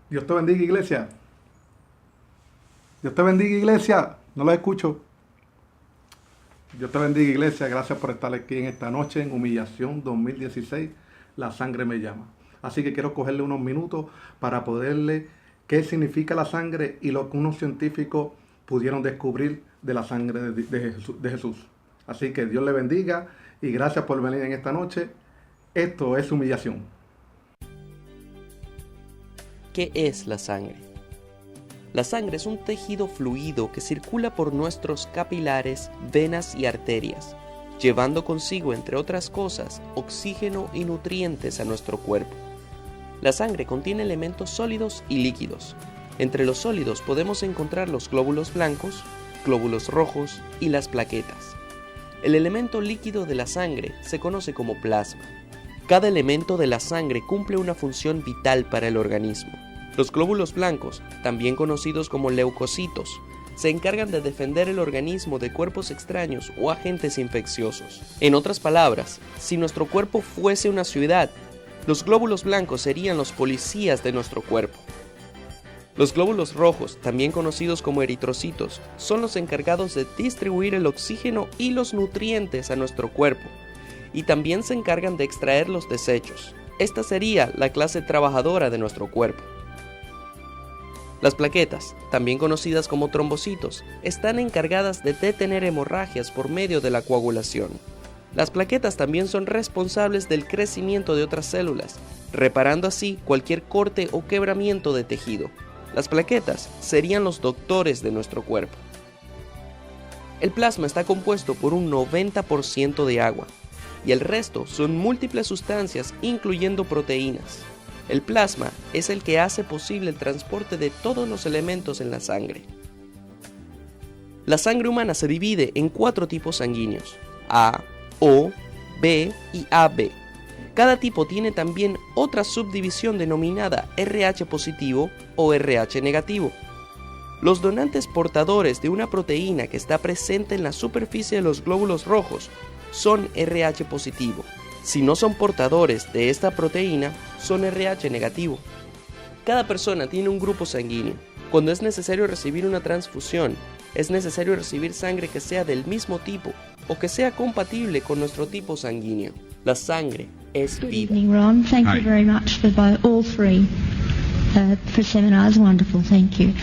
Dios te bendiga, iglesia. Dios te bendiga, iglesia. No lo escucho. Dios te bendiga, iglesia. Gracias por estar aquí en esta noche en Humillación 2016. La sangre me llama. Así que quiero cogerle unos minutos para poderle qué significa la sangre y lo que unos científicos pudieron descubrir de la sangre de Jesús. Así que Dios le bendiga y gracias por venir en esta noche. Esto es Humillación. ¿Qué es la sangre? La sangre es un tejido fluido que circula por nuestros capilares, venas y arterias, llevando consigo, entre otras cosas, oxígeno y nutrientes a nuestro cuerpo. La sangre contiene elementos sólidos y líquidos. Entre los sólidos podemos encontrar los glóbulos blancos, glóbulos rojos y las plaquetas. El elemento líquido de la sangre se conoce como plasma. Cada elemento de la sangre cumple una función vital para el organismo. Los glóbulos blancos, también conocidos como leucocitos, se encargan de defender el organismo de cuerpos extraños o agentes infecciosos. En otras palabras, si nuestro cuerpo fuese una ciudad, los glóbulos blancos serían los policías de nuestro cuerpo. Los glóbulos rojos, también conocidos como eritrocitos, son los encargados de distribuir el oxígeno y los nutrientes a nuestro cuerpo, y también se encargan de extraer los desechos. Esta sería la clase trabajadora de nuestro cuerpo. Las plaquetas, también conocidas como trombocitos, están encargadas de detener hemorragias por medio de la coagulación. Las plaquetas también son responsables del crecimiento de otras células, reparando así cualquier corte o quebramiento de tejido. Las plaquetas serían los doctores de nuestro cuerpo. El plasma está compuesto por un 90% de agua, y el resto son múltiples sustancias, incluyendo proteínas. El plasma es el que hace posible el transporte de todos los elementos en la sangre. La sangre humana se divide en 4 tipos sanguíneos: A, O, B y AB. Cada tipo tiene también otra subdivisión denominada RH positivo o RH negativo. Los donantes portadores de una proteína que está presente en la superficie de los glóbulos rojos son RH positivo. Si no son portadores de esta proteína, son RH negativo. Cada persona tiene un grupo sanguíneo. Cuando es necesario recibir una transfusión, es necesario recibir sangre que sea del mismo tipo o que sea compatible con nuestro tipo sanguíneo. La sangre es vida. Good evening, Ron. Thank you very much for all three for seminars. Wonderful, thank you.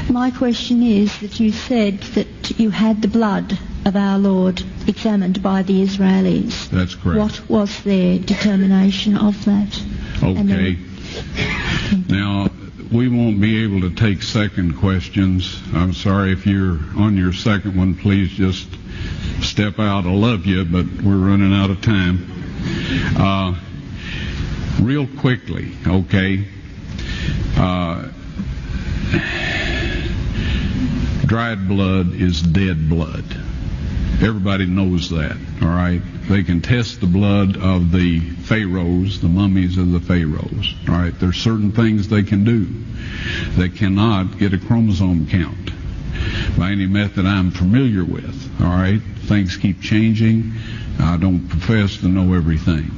My question is that you said that you had the blood of our Lord examined by the Israelis. That's correct. What was their determination of that? Okay. Now, we won't be able to take second questions. I'm sorry if you're on your second one, please just step out. I love you, but we're running out of time. Real quickly, okay. Dried blood is dead blood. Everybody knows that, all right? They can test the blood of the pharaohs, the mummies of the pharaohs, all right? There's certain things they can do. They cannot get a chromosome count by any method I'm familiar with, all right? Things keep changing. I don't profess to know everything.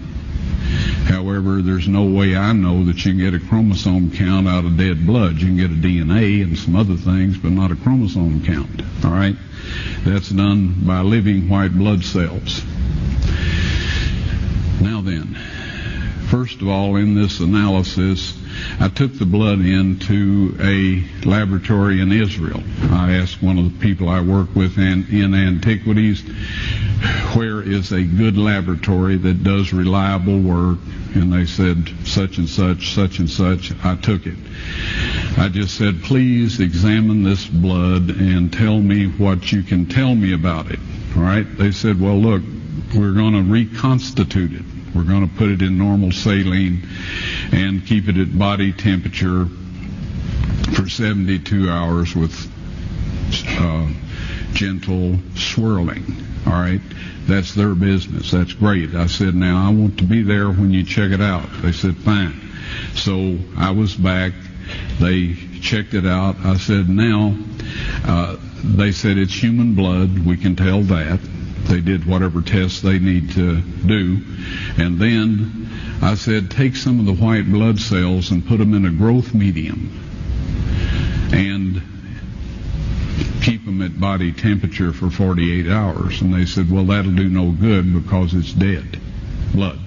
However, there's no way I know that you can get a chromosome count out of dead blood. You can get a DNA and some other things, but not a chromosome count, all right? That's done by living white blood cells. Now then, first of all, in this analysis, I took the blood into a laboratory in Israel. I asked one of the people I work with in antiquities, where is a good laboratory that does reliable work? And they said, such and such, such and such. I took it. I just said, please examine this blood and tell me what you can tell me about it. All right? They said, well, look, we're going to reconstitute it. We're going to put it in normal saline and keep it at body temperature for 72 hours with gentle swirling. All right? That's their business. That's great. I said, now I want to be there when you check it out. They said, fine. So I was back. They checked it out. I said, now, they said it's human blood. We can tell that. They did whatever tests they need to do. And then I said, take some of the white blood cells and put them in a growth medium and keep them at body temperature for 48 hours. And they said, well, that'll do no good because it's dead blood.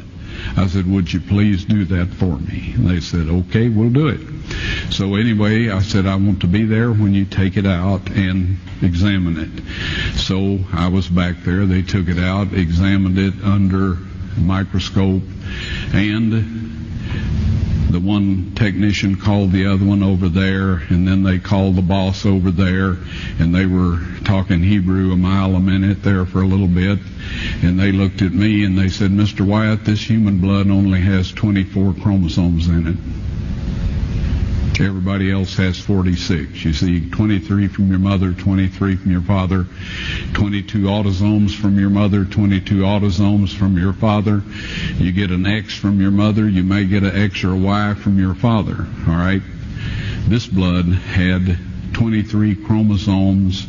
I said, would you please do that for me? And they said, okay, we'll do it. So anyway, I said, I want to be there when you take it out and examine it. So I was back there. They took it out, examined it under a microscope, and the one technician called the other one over there, and then they called the boss over there, and they were talking Hebrew a mile a minute there for a little bit, and they looked at me and they said, Mr. Wyatt, this human blood only has 24 chromosomes in it. Everybody else has 46. You see, 23 from your mother, 23 from your father, 22 autosomes from your mother, 22 autosomes from your father. You get an X from your mother, you may get an X or a Y from your father, all right? This blood had 23 chromosomes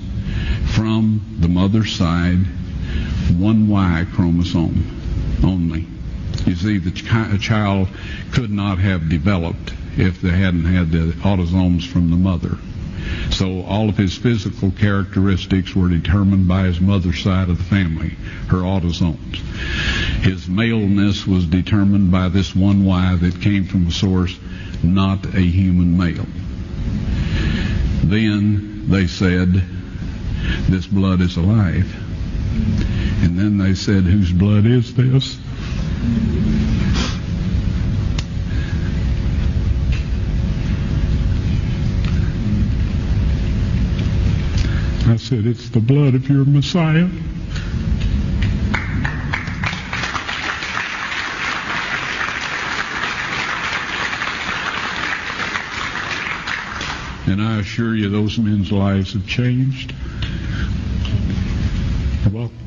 from the mother's side, one Y chromosome only. You see, the child could not have developed if they hadn't had the autosomes from the mother. So all of his physical characteristics were determined by his mother's side of the family, her autosomes. His maleness was determined by this one Y that came from a source, not a human male. Then they said, this blood is alive. And then they said, whose blood is this? I said, it's the blood of your Messiah. And I assure you, those men's lives have changed. You're welcome.